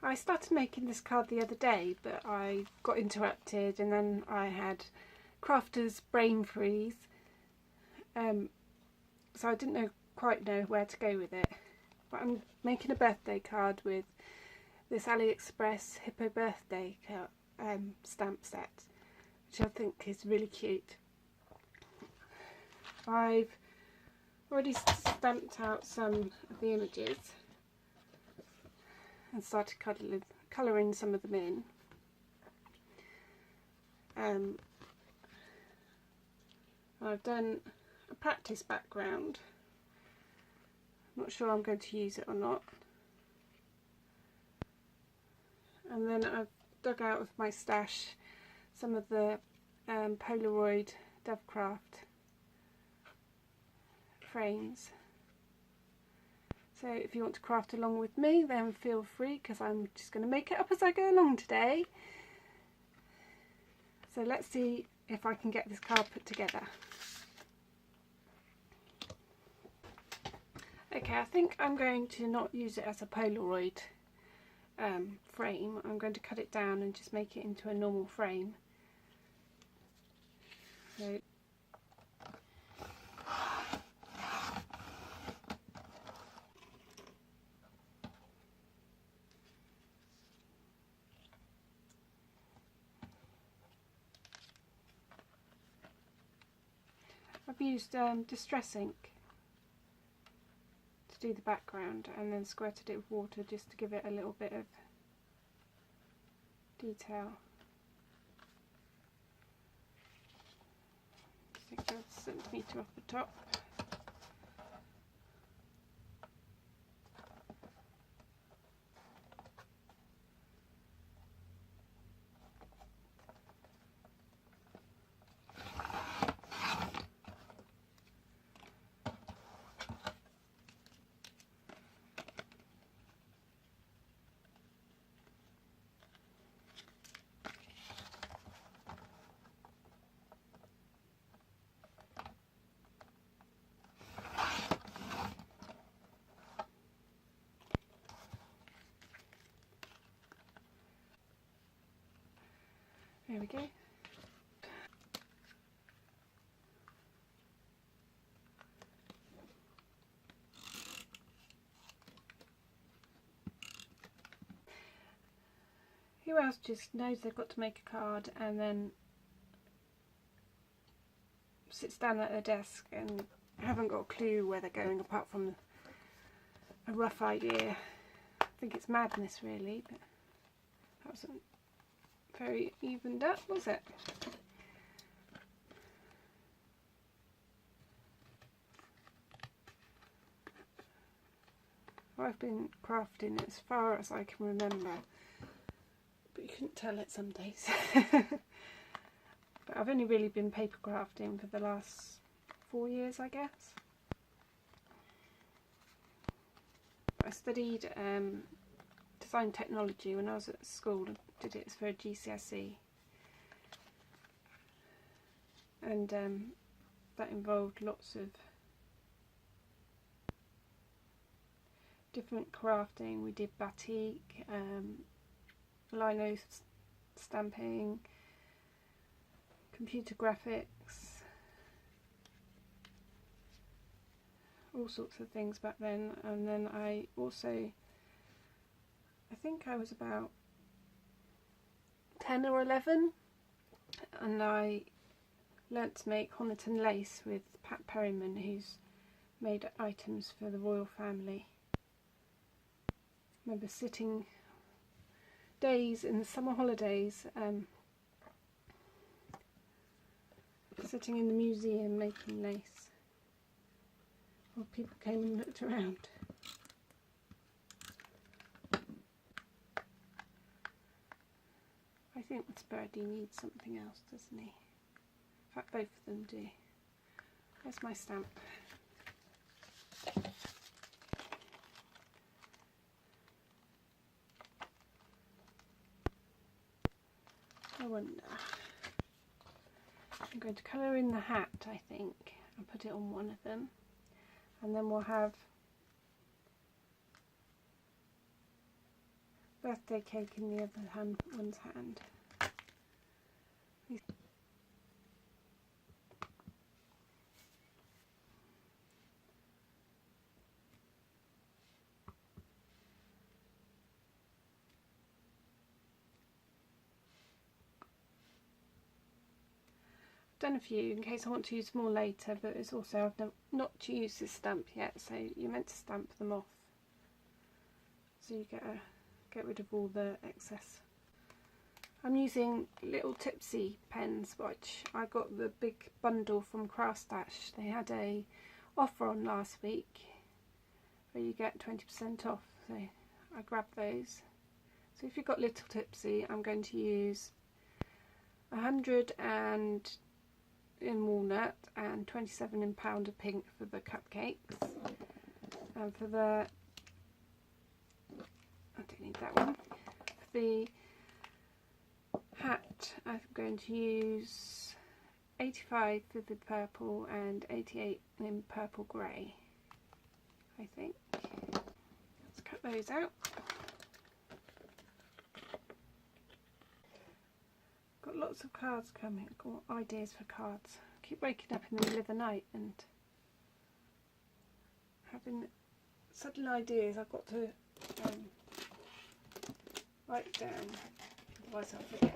I started making this card the other day, but I got interrupted, and then I had crafter's brain freeze, so I didn't quite know where to go with it. But I'm making a birthday card with this Aliexpress Hippo Birthday stamp set, which I think is really cute. I've already stamped out some of the images and started colouring some of them in. I've done a practice background. I'm not sure I'm going to use it or not. And then I've dug out of my stash some of the Polaroid Dovecraft frames. So if you want to craft along with me, then feel free, because I'm just going to make it up as I go along today. So let's see if I can get this card put together. Okay, I think I'm going to not use it as a Polaroid frame. I'm going to cut it down and just make it into a normal frame. So I've used distress ink to do the background, and then squirted it with water just to give it a little bit of detail. I think that's a centimetre off the top. There we go. Who else just knows they've got to make a card and then sits down at their desk and haven't got a clue where they're going apart from a rough idea? I think it's madness really, but that wasn't very evened up, was it? I've been crafting as far as I can remember, but you couldn't tell it some days. But I've only really been paper crafting for the last 4 years, I guess. I studied design technology when I was at school. Did it for a GCSE, and that involved lots of different crafting. We did batik, lino stamping, computer graphics, all sorts of things back then. And then I think I was about 10 or 11, and I learnt to make Honiton lace with Pat Perryman, who's made items for the royal family. I remember sitting days in the summer holidays, sitting in the museum making lace while people came and looked around. I think this birdie needs something else, doesn't he? In fact, both of them do. There's my stamp. I wonder. I'm going to colour in the hat, I think, and put it on one of them, and then we'll have birthday cake in the other one's hand. Done a few in case I want to use more later, but it's also I've not used this stamp yet, so you're meant to stamp them off so you get rid of all the excess. I'm using little tipsy pens, which I got the big bundle from Craft Stash. They had a offer on last week where you get 20% off, so I grabbed those. So if you've got little tipsy, I'm going to use 100 and in walnut and 27 in pound of pink for the cupcakes, and for the, I don't need that one, for the hat I'm going to use 85 vivid purple and 88 in purple grey, I think. Let's cut those out. Got lots of cards coming, got ideas for cards. I keep waking up in the middle of the night and having sudden ideas. I've got to write it down, otherwise I'll forget.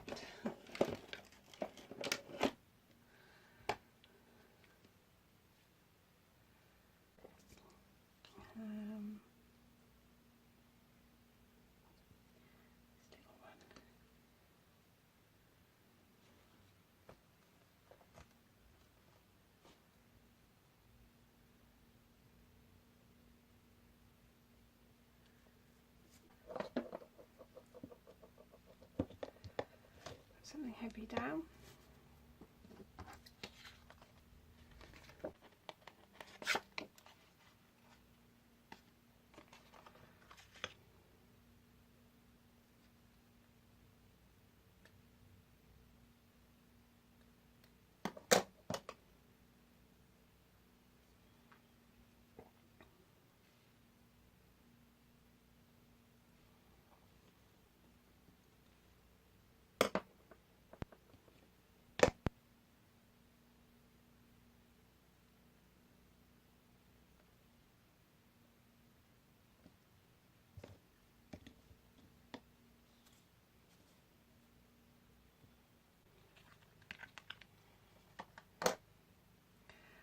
Something heavy down.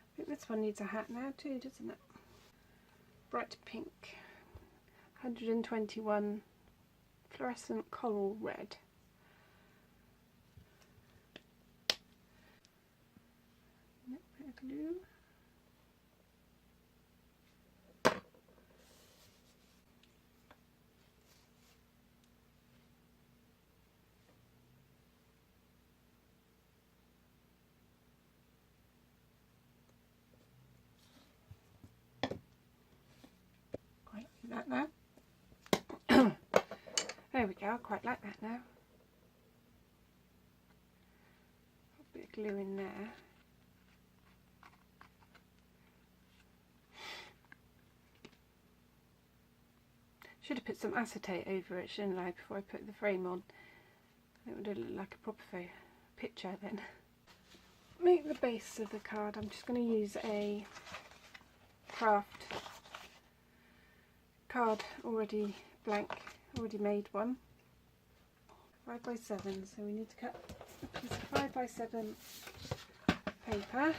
I think this one needs a hat now too, doesn't it? Bright pink, 121 fluorescent coral red. Bit of glue. That now. There we go, I quite like that now. A bit of glue in there. Should have put some acetate over it, shouldn't I, before I put the frame on. It would have looked like a proper picture then. Make the base of the card. I'm just going to use a craft card, already blank, already made one. 5x7, so we need to cut a piece of 5x7 paper.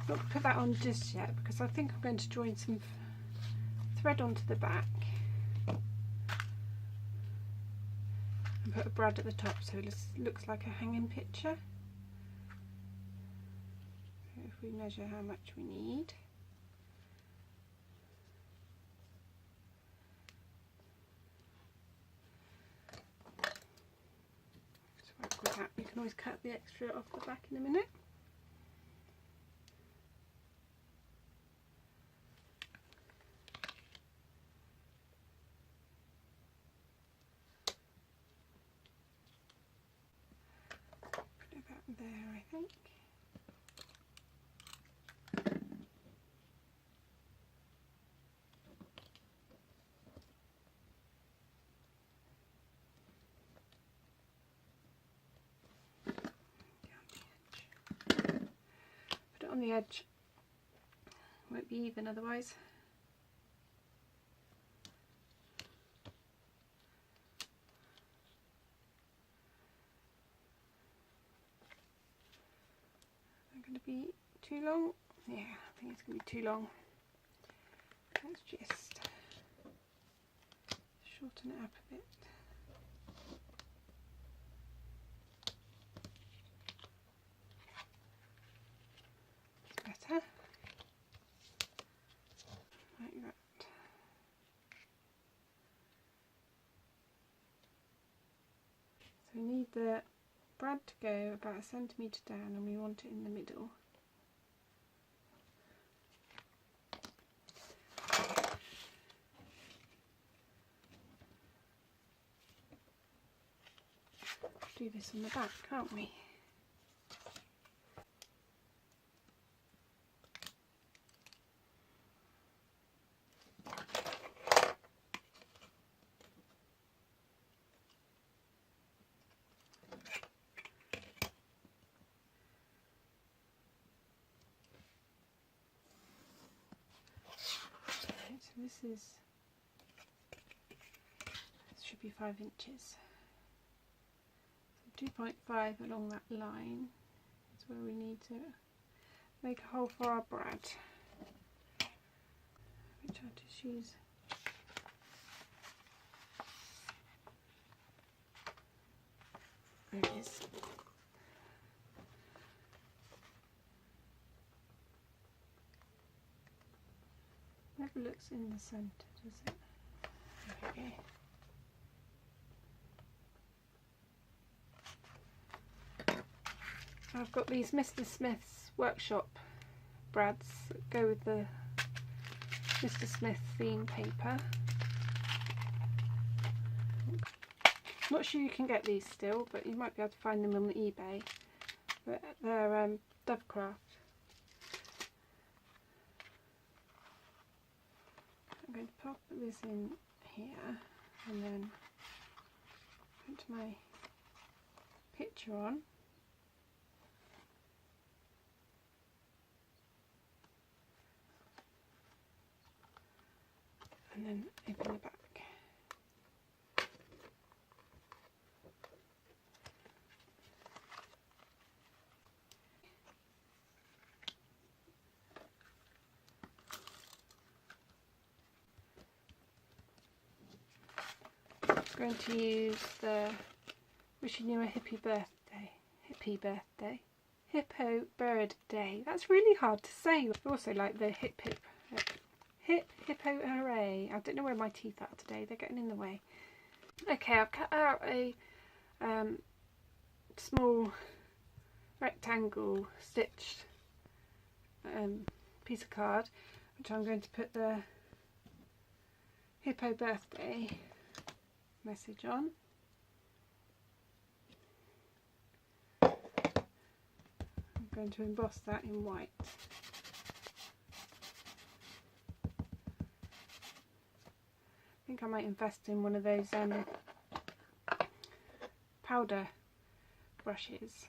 Not put that on just yet because I think I'm going to join some thread onto the back and put a brad at the top so it looks like a hanging picture. So if we measure how much we need. Just work with that. You can always cut the extra off the back in a minute. there, I think. Put it on the edge, won't be even otherwise. Going to be too long? Yeah, I think it's going to be too long. Let's just shorten it up a bit. It's better. Like that. So we need the brad to go about 1 centimetre down, and we want it in the middle. Do this on the back, can't we? So this should be 5 inches. So 2.5 along that line is where we need to make a hole for our brad, which I'll just use there it is. Never looks in the centre, does it? There we go. I've got these Mr. Smith's workshop brads that go with the Mr. Smith theme paper. Not sure you can get these still, but you might be able to find them on eBay. But they're Dovecraft. I'm going to pop this in here and then put my picture on. And then open the back. I'm going to use the Wishing You a Hippie Birthday. Hippo Bird-day. That's really hard to say. I also like the hip hippo hooray. I don't know where my teeth are today, they're getting in the way. Okay, I've cut out a small rectangle stitched piece of card, which I'm going to put the Hippo Birthday message on. I'm going to emboss that in white. I think I might invest in one of those powder brushes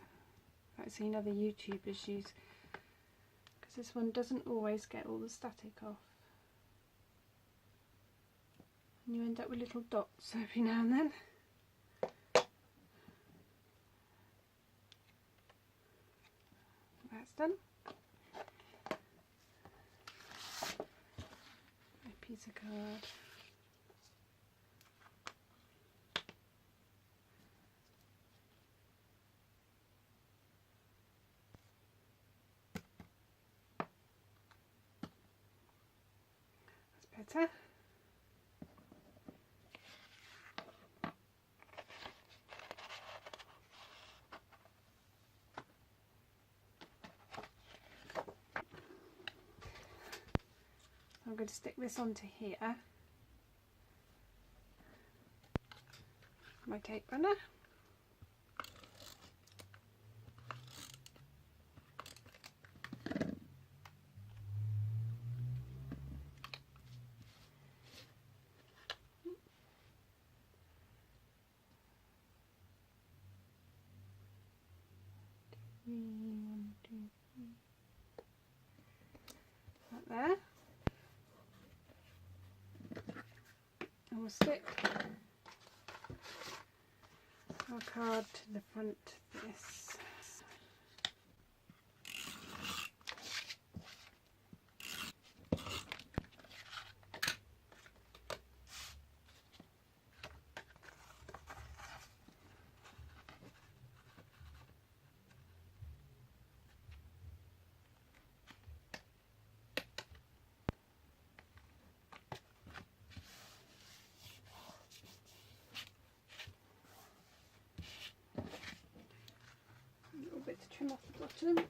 that I've seen other YouTubers use, because this one doesn't always get all the static off. And you end up with little dots every now and then. That's done. A piece of card. That's better. I'm going to stick this onto here, my tape runner, 1, 2, 3. Right there. And we'll stick our card to the front of this. A little bit to trim off the bottom.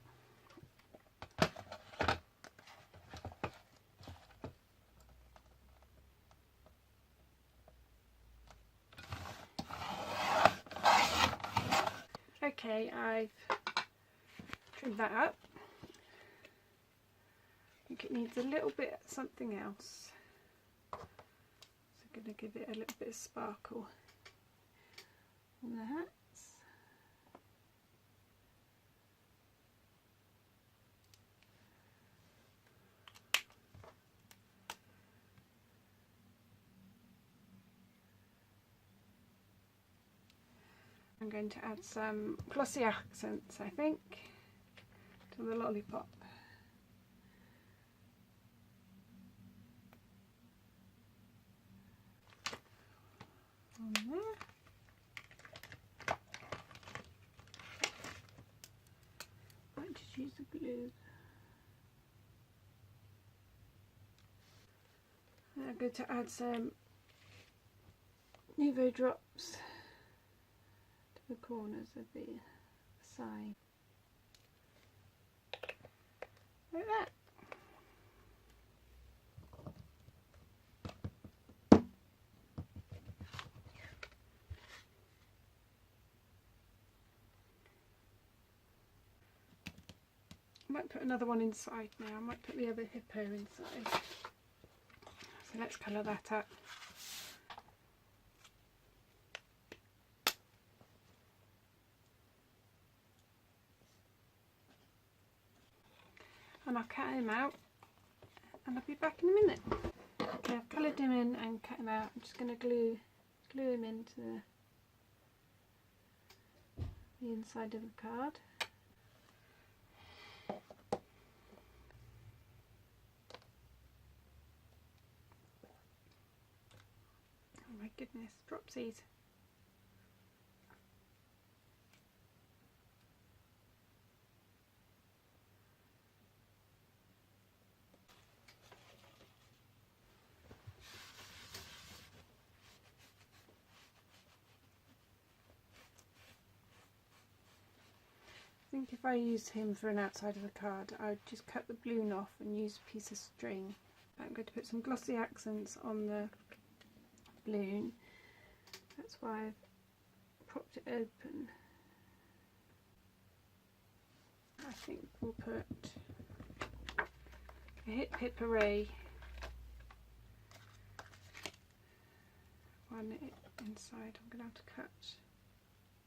Okay, I've trimmed that up. I think it needs a little bit of something else. So I'm going to give it a little bit of sparkle on the hats. I'm going to add some glossy accents, I think, to the lollipop. On there. Might just use the glue. I'm going to add some Nuvo drops to the corners of the sign. Like that. I might put another one inside now. I might put the other hippo inside. So let's colour that up. And I'll cut him out and I'll be back in a minute. Okay, I've coloured him in and cut him out. I'm just going to glue him into the inside of the card. Oh my goodness, dropsies. I think if I used him for an outside of the card, I would just cut the balloon off and use a piece of string. I'm going to put some glossy accents on the balloon. That's why I've propped it open. I think we'll put a hip hip hooray one inside. I'm going to have to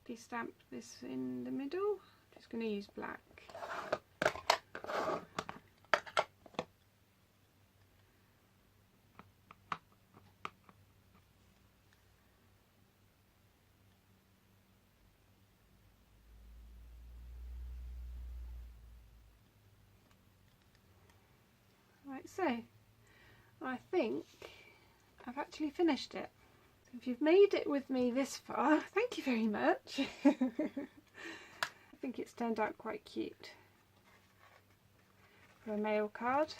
de-stamp this in the middle. Just going to use black. Right, so I think I've actually finished it. So if you've made it with me this far, thank you very much. I think it's turned out quite cute for a mail card.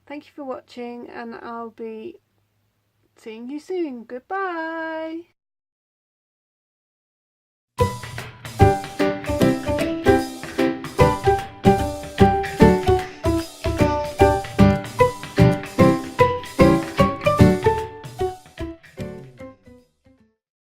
Thank you for watching, and I'll be seeing you soon. Goodbye.